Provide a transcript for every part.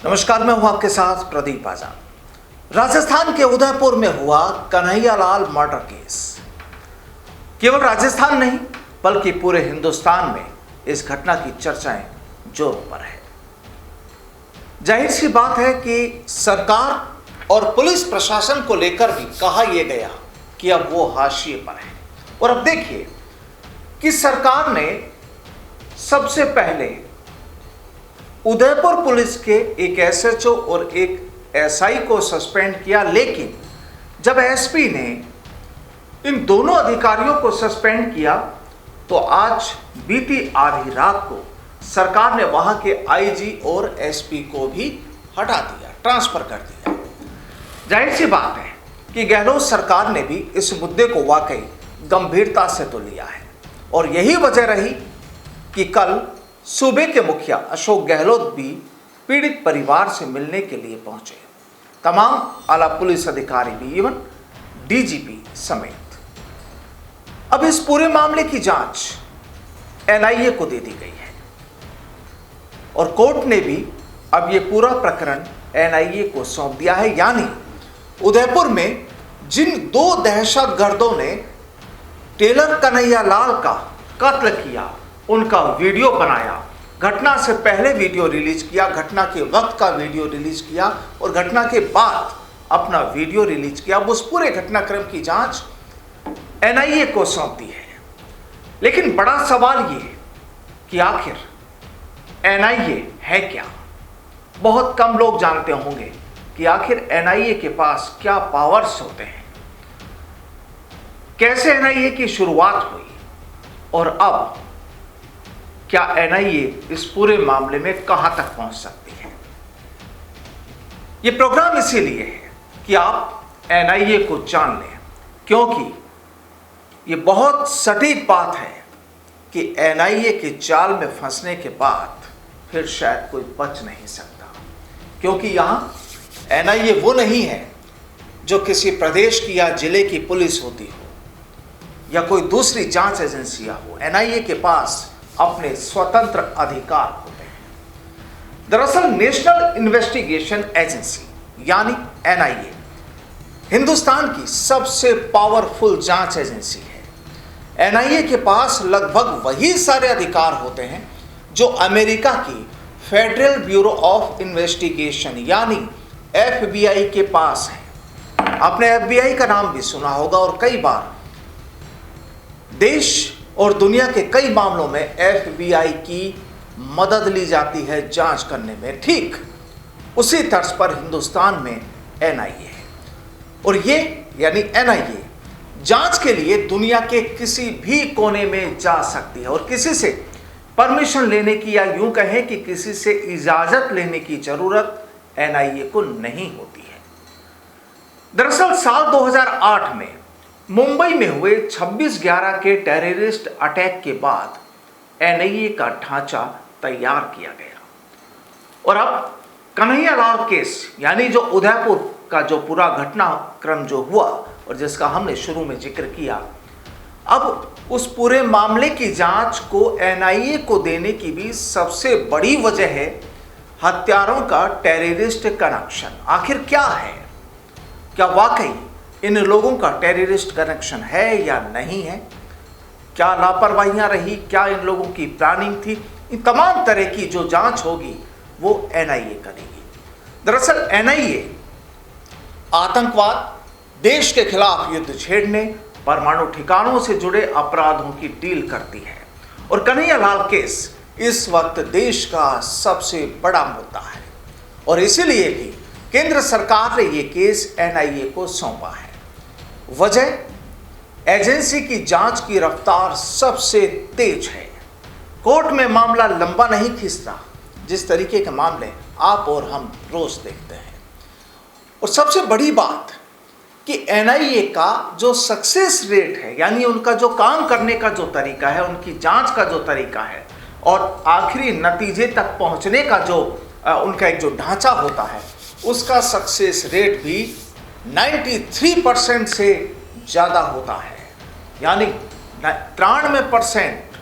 नमस्कार, मैं हूं आपके साथ प्रदीप आजाद। राजस्थान के उदयपुर में हुआ कन्हैयालाल मर्डर केस केवल राजस्थान नहीं बल्कि पूरे हिंदुस्तान में इस घटना की चर्चाएं जोरों पर है। जाहिर सी बात है कि सरकार और पुलिस प्रशासन को लेकर भी कहा यह गया कि अब वो हाशिए पर है। और अब देखिए कि सरकार ने सबसे पहले उदयपुर पुलिस के एक एसएचओ और एक एसआई को सस्पेंड किया, लेकिन जब एसपी ने इन दोनों अधिकारियों को सस्पेंड किया तो आज बीती आधी रात को सरकार ने वहां के आईजी और एसपी को भी हटा दिया, ट्रांसफर कर दिया। जाहिर सी बात है कि गहलोत सरकार ने भी इस मुद्दे को वाकई गंभीरता से तो लिया है और यही वजह रही कि कल सूबे के मुखिया अशोक गहलोत भी पीड़ित परिवार से मिलने के लिए पहुंचे। तमाम आला पुलिस अधिकारी भी, इवन डीजीपी समेत। अब इस पूरे मामले की जांच एनआईए को दे दी गई है और कोर्ट ने भी अब यह पूरा प्रकरण एनआईए को सौंप दिया है। यानी उदयपुर में जिन दो दहशतगर्दों ने टेलर कन्हैयालाल का कत्ल किया, उनका वीडियो बनाया, घटना से पहले वीडियो रिलीज किया, घटना के वक्त का वीडियो रिलीज किया और घटना के बाद अपना वीडियो रिलीज किया, उस पूरे घटनाक्रम की जांच एनआईए को सौंप दी है। लेकिन बड़ा सवाल ये कि आखिर एनआईए है क्या? बहुत कम लोग जानते होंगे कि आखिर एनआईए के पास क्या पावर्स होते हैं, कैसे एनआईए की शुरुआत हुई और अब क्या एनआईए इस पूरे मामले में कहां तक पहुंच सकती है। यह प्रोग्राम इसीलिए है कि आप एनआईए को जान लें, क्योंकि यह बहुत सटीक बात है कि एनआईए के जाल में फंसने के बाद फिर शायद कोई बच नहीं सकता, क्योंकि यहां एनआईए वो नहीं है जो किसी प्रदेश की या जिले की पुलिस होती हो या कोई दूसरी जांच एजेंसियां हो। एनआईए के पास अपने स्वतंत्र अधिकार होते हैं। दरअसल नेशनल इन्वेस्टिगेशन एजेंसी यानी एनआईए हिंदुस्तान की सबसे पावरफुल जांच एजेंसी है। एनआईए के पास लगभग वही सारे अधिकार होते हैं जो अमेरिका की फेडरल ब्यूरो ऑफ इन्वेस्टिगेशन यानी एफबीआई के पास है। आपने एफबीआई का नाम भी सुना होगा और कई बार देश और दुनिया के कई मामलों में एफबीआई की मदद ली जाती है जांच करने में। ठीक उसी तर्ज पर हिंदुस्तान में एनआईए है और ये यानी एनआईए जांच के लिए दुनिया के किसी भी कोने में जा सकती है और किसी से परमिशन लेने की या यूं कहें कि किसी से इजाजत लेने की जरूरत एनआईए को नहीं होती है। दरअसल साल 2008 में मुंबई में हुए 26/11 के टेररिस्ट अटैक के बाद एनआईए का ढांचा तैयार किया गया और अब कन्हैयालाल केस यानी जो उदयपुर का जो पूरा घटनाक्रम जो हुआ और जिसका हमने शुरू में जिक्र किया, अब उस पूरे मामले की जांच को एनआईए को देने की भी सबसे बड़ी वजह है हत्यारों का टेररिस्ट कनेक्शन। आखिर क्या है, क्या वाकई इन लोगों का टेररिस्ट कनेक्शन है या नहीं है, क्या लापरवाहियां रही, क्या इन लोगों की प्लानिंग थी, इन तमाम तरह की जो जांच होगी वो एनआईए करेगी। दरअसल एनआईए आतंकवाद, देश के खिलाफ युद्ध छेड़ने, परमाणु ठिकानों से जुड़े अपराधों की डील करती है और कन्हैयालाल केस इस वक्त देश का सबसे बड़ा मुद्दा है और इसीलिए भी केंद्र सरकार ने यह केस एनआईए को सौंपा है। वजह एजेंसी की जांच की रफ्तार सबसे तेज है। कोर्ट में मामला लंबा नहीं खिंचता, जिस तरीके के मामले आप और हम रोज देखते हैं। और सबसे बड़ी बात कि एनआईए का जो सक्सेस रेट है यानी उनका जो काम करने का जो तरीका है, उनकी जांच का जो तरीका है और आखिरी नतीजे तक पहुंचने का जो उनका एक जो ढांचा होता है, उसका सक्सेस रेट भी 93% से ज़्यादा होता है। यानी 93%,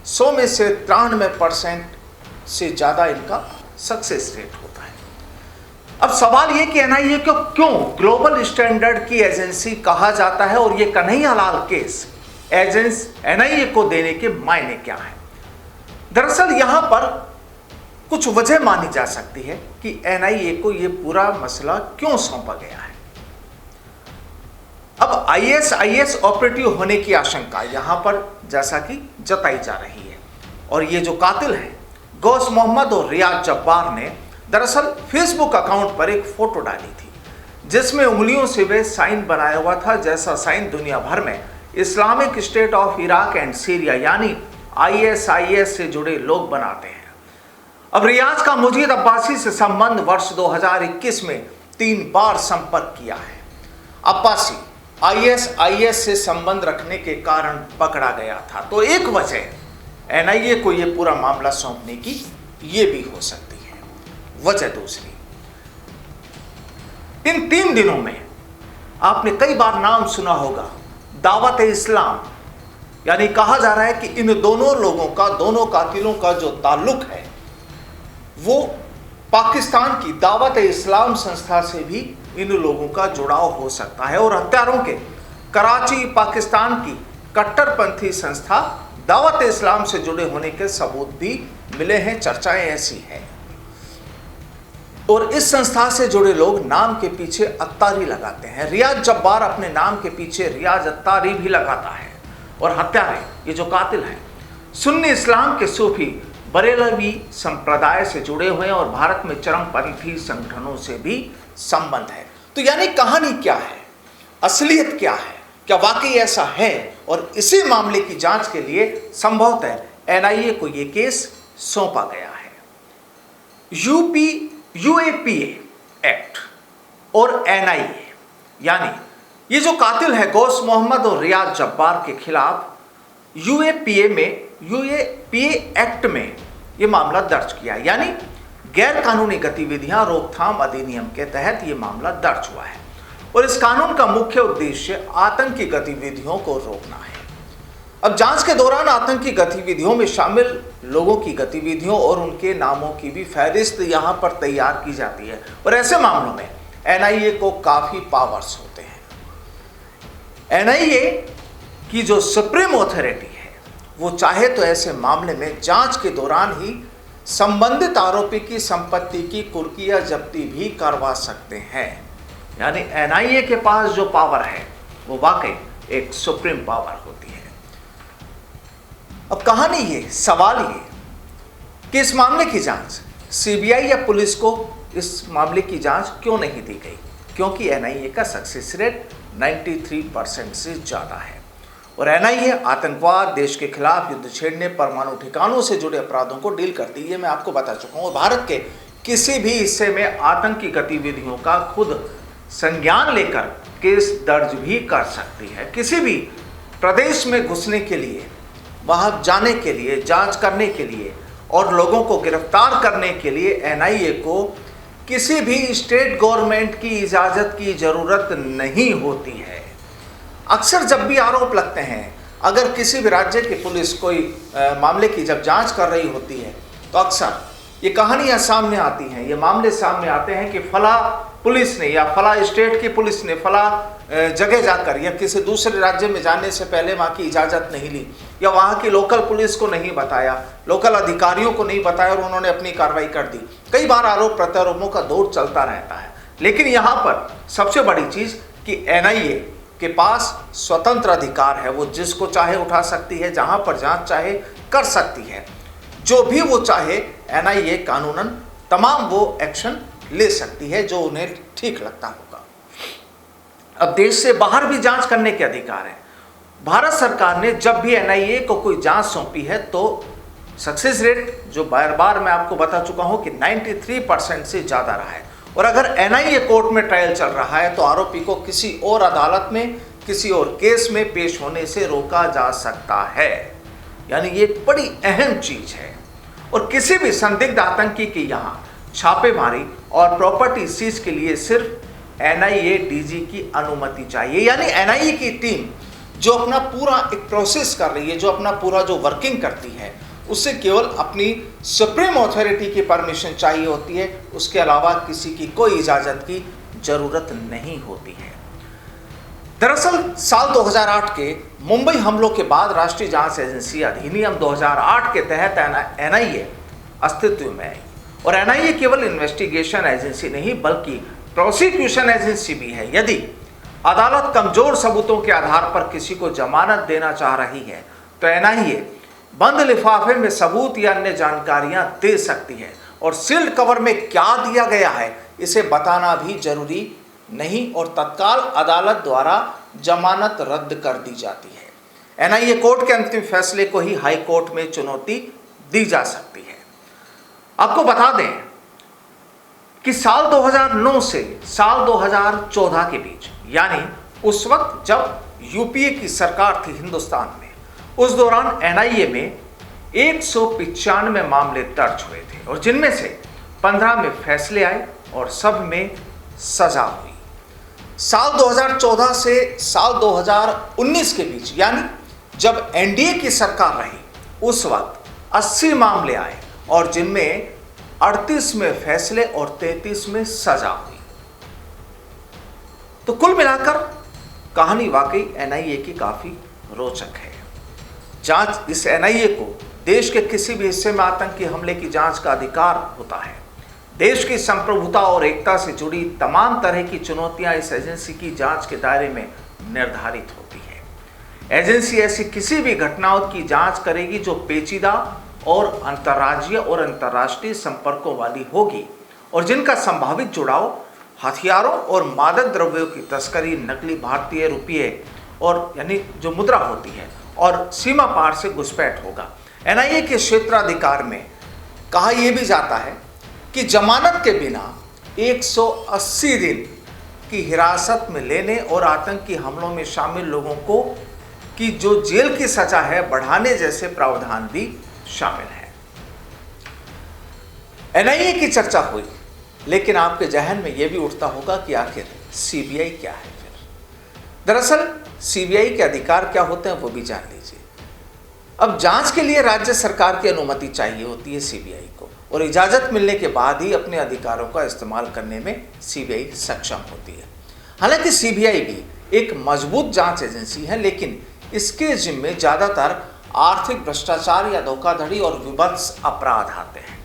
100 में से 93% से ज़्यादा इनका सक्सेस रेट होता है। अब सवाल ये कि एनआईए को क्यों ग्लोबल स्टैंडर्ड की एजेंसी कहा जाता है और ये कन्हैयालाल केस एनआईए को देने के मायने क्या है? दरअसल यहां पर कुछ वजह मानी जा सकती है कि एनआईए को यह पूरा मसला क्यों सौंपा गया है। अब आईएस ऑपरेटिव होने की आशंका यहां पर जैसा कि जताई जा रही है, और ये जो कातिल हैं गौस मोहम्मद और रियाज जब्बार ने दरअसल फेसबुक अकाउंट पर एक फोटो डाली थी जिसमें उंगलियों से वे साइन बनाया हुआ था, जैसा साइन दुनिया भर में Islamic state of Iraq and Syria यानी आईएस से जुड़े लोग बनाते हैं। अब रियाज का मुजीद अब्बासी से संबंध वर्ष 2021 में 3 बार संपर्क किया है। अब्बासी आईएस से संबंध रखने के कारण पकड़ा गया था, तो एक वजह एनआईए को यह पूरा मामला सौंपने की ये भी हो सकती है। वजह दूसरी, इन 3 दिनों में आपने कई बार नाम सुना होगा दावत इस्लाम, यानी कहा जा रहा है कि इन दोनों लोगों का, दोनों कातिलों का जो ताल्लुक है वो पाकिस्तान की दावत इस्लाम संस्था से भी इन लोगों का जुड़ाव हो सकता है, और हत्यारों के कराची पाकिस्तान की कट्टरपंथी संस्था दावत इस्लाम से जुड़े होने के सबूत भी मिले हैं। चर्चाएं ऐसी हैं, और इस संस्था से जुड़े लोग नाम के पीछे अत्तारी लगाते हैं। रियाज जब्बार अपने नाम के पीछे रियाज अत्तारी भी लगाता है, और हत्यारे ये जो कातिल हैं सुन्नी इस्लाम के सूफी बरेलवी संप्रदाय से जुड़े हुए हैं, और भारत में चरमपंथी संगठनों से भी संबंध है। तो यानी कहानी क्या है, असलियत क्या है, क्या वाकई ऐसा है? और इसी मामले की जांच के लिए संभवतः एनआईए को यह केस सौंपा गया है। यूएपीए एक्ट और एनआईए यानी ये जो कातिल है गौस मोहम्मद और रियाज जब्बार के खिलाफ यूएपीए एक्ट में ये मामला दर्ज किया, यानी गैर कानूनी गतिविधियां रोकथाम अधिनियम के तहत ये मामला दर्ज हुआ है, और इस कानून का मुख्य उद्देश्य आतंकी गतिविधियों को रोकना है। अब जांच के दौरान आतंकी गतिविधियों में शामिल लोगों की गतिविधियों और उनके नामों की भी फहरिस्त यहां पर तैयार की जाती है, और ऐसे मामलों में एनआईए को काफी पावर्स होते हैं। एनआईए की जो सुप्रीम अथॉरिटी है वो चाहे तो ऐसे मामले में जांच के दौरान ही संबंधित आरोपी की संपत्ति की कुर्की या जब्ती भी करवा सकते हैं। यानी एनआईए के पास जो पावर है वो वाकई एक सुप्रीम पावर होती है। अब कहानी ये, सवाल ये कि इस मामले की जांच सीबीआई या पुलिस को इस मामले की जांच क्यों नहीं दी गई? क्योंकि एनआईए का सक्सेस रेट 93% से ज़्यादा है, और एनआईए आतंकवाद, देश के खिलाफ युद्ध छेड़ने, परमाणु ठिकानों से जुड़े अपराधों को डील करती है। मैं आपको बता चुका हूँ, भारत के किसी भी हिस्से में आतंकी गतिविधियों का खुद संज्ञान लेकर केस दर्ज भी कर सकती है। किसी भी प्रदेश में घुसने के लिए, वहाँ जाने के लिए, जांच करने के लिए और लोगों को गिरफ्तार करने के लिए एनआईए को किसी भी स्टेट गवर्नमेंट की इजाज़त की ज़रूरत नहीं होती है। अक्सर जब भी आरोप लगते हैं, अगर किसी भी राज्य की पुलिस कोई मामले की जब जांच कर रही होती है तो अक्सर ये कहानियां सामने आती हैं, ये मामले सामने आते हैं कि फला पुलिस ने या फला स्टेट की पुलिस ने फला जगह जाकर या किसी दूसरे राज्य में जाने से पहले वहाँ की इजाज़त नहीं ली, या वहाँ की लोकल पुलिस को नहीं बताया, लोकल अधिकारियों को नहीं बताया और उन्होंने अपनी कार्रवाई कर दी। कई बार आरोप प्रत्यारोपों का दौर चलता रहता है, लेकिन यहाँ पर सबसे बड़ी चीज़ कि एनआईए के पास स्वतंत्र अधिकार है, वो जिसको चाहे उठा सकती है, जहाँ पर जांच चाहे कर सकती है, जो भी वो चाहे एनआईए कानूनन तमाम वो एक्शन ले सकती है जो उन्हें ठीक लगता होगा। अब देश से बाहर भी जांच करने के अधिकार है। भारत सरकार ने जब भी एनआईए को कोई जांच सौंपी है तो सक्सेस रेट जो बार बार मैं आपको बता चुका हूं कि 93% से ज़्यादा रहा है, और अगर एनआईए कोर्ट में ट्रायल चल रहा है तो आरोपी को किसी और अदालत में, किसी और केस में पेश होने से रोका जा सकता है। यानी ये एक बड़ी अहम चीज़ है, और किसी भी संदिग्ध आतंकी की यहाँ छापेमारी और प्रॉपर्टी सीज के लिए सिर्फ एनआईए डीजी की अनुमति चाहिए। यानी एनआईए की टीम जो अपना पूरा एक प्रोसेस कर रही है, जो अपना पूरा जो वर्किंग करती है, उसे केवल अपनी सुप्रीम अथॉरिटी की परमिशन चाहिए होती है, उसके अलावा किसी की कोई इजाज़त की ज़रूरत नहीं होती है। दरअसल साल 2008 के मुंबई हमलों के बाद राष्ट्रीय जांच एजेंसी अधिनियम 2008 के तहत एनआईए अस्तित्व में आई। और एनआईए केवल इन्वेस्टिगेशन एजेंसी नहीं बल्कि प्रोसिक्यूशन एजेंसी भी है। यदि अदालत कमजोर सबूतों के आधार पर किसी को जमानत देना चाह रही है तो एनआईए बंद लिफाफे में सबूत या अन्य जानकारियां दे सकती है, और सील्ड कवर में क्या दिया गया है इसे बताना भी जरूरी नहीं, और तत्काल अदालत द्वारा जमानत रद्द कर दी जाती है। एनआईए कोर्ट के अंतिम फैसले को ही हाई कोर्ट में चुनौती दी जा सकती है। आपको बता दें कि साल 2009 से साल 2014 के बीच, यानी उस वक्त जब यूपीए की सरकार थी हिंदुस्तान में, उस दौरान एनआईए में 195 मामले दर्ज हुए थे, और जिनमें से 15 में फैसले आए और सब में सजा हुई। साल 2014 से साल 2019 के बीच, यानी जब एनडीए की सरकार रही, उस वक्त 80 मामले आए और जिनमें 38 में फैसले और 33 में सजा हुई। तो कुल मिलाकर कहानी वाकई एनआईए की काफी रोचक है। जांच इस एनआईए को देश के किसी भी हिस्से में आतंकी हमले की जांच का अधिकार होता है। देश की संप्रभुता और एकता से जुड़ी तमाम तरह की चुनौतियां इस एजेंसी की जांच के दायरे में निर्धारित होती है। एजेंसी ऐसी किसी भी घटनाओं की जांच करेगी जो पेचीदा और अंतर्राज्यीय और अंतर्राष्ट्रीय संपर्कों वाली होगी, और जिनका संभावित जुड़ाव हथियारों और मादक द्रव्यों की तस्करी, नकली भारतीय रुपये और यानी जो मुद्रा होती है, और सीमा पार से घुसपैठ होगा। एनआईए के क्षेत्राधिकार में कहा यह भी जाता है कि जमानत के बिना 180 दिन की हिरासत में लेने और आतंकी हमलों में शामिल लोगों को की जो जेल की सजा है बढ़ाने जैसे प्रावधान भी शामिल है। एनआईए की चर्चा हुई, लेकिन आपके जहन में यह भी उठता होगा कि आखिर सीबीआई क्या है। फिर दरअसल सीबीआई के अधिकार क्या होते हैं वो भी जान लीजिए। अब जांच के लिए राज्य सरकार की अनुमति चाहिए होती है सीबीआई को, और इजाजत मिलने के बाद ही अपने अधिकारों का इस्तेमाल करने में सीबीआई सक्षम होती है। हालांकि सीबीआई भी एक मजबूत जांच एजेंसी है, लेकिन इसके जिम्मे ज्यादातर आर्थिक भ्रष्टाचार या धोखाधड़ी और विभत्स अपराध आते हैं।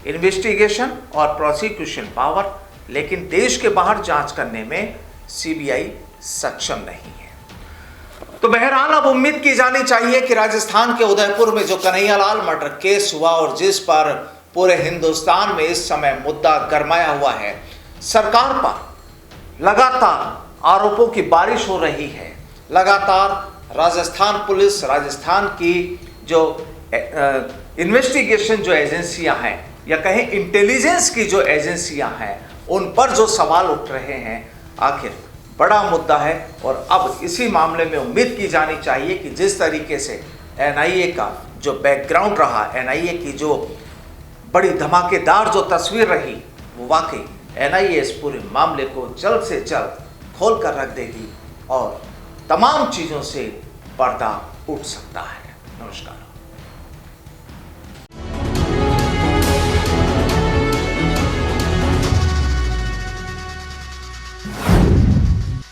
इन्वेस्टिगेशन और प्रोसिक्यूशन पावर, लेकिन देश के बाहर जांच करने में सीबीआई सक्षम नहीं है। तो बहरहाल अब उम्मीद की जानी चाहिए कि राजस्थान के उदयपुर में जो कन्हैयालाल मर्डर केस हुआ और जिस पर पूरे हिंदुस्तान में इस समय मुद्दा गरमाया हुआ है, सरकार पर लगातार आरोपों की बारिश हो रही है। लगातार राजस्थान पुलिस, राजस्थान की जो इन्वेस्टिगेशन जो एजेंसियां हैं या कहें इंटेलिजेंस की जो एजेंसियां हैं, उन पर जो सवाल उठ रहे हैं, आखिर बड़ा मुद्दा है। और अब इसी मामले में उम्मीद की जानी चाहिए कि जिस तरीके से एनआईए का जो बैकग्राउंड रहा, एनआईए की जो बड़ी धमाकेदार जो तस्वीर रही, वो वाकई एनआईए इस पूरे मामले को जल्द से जल्द खोल कर रख देगी और तमाम चीज़ों से पर्दा उठ सकता है। नमस्कार।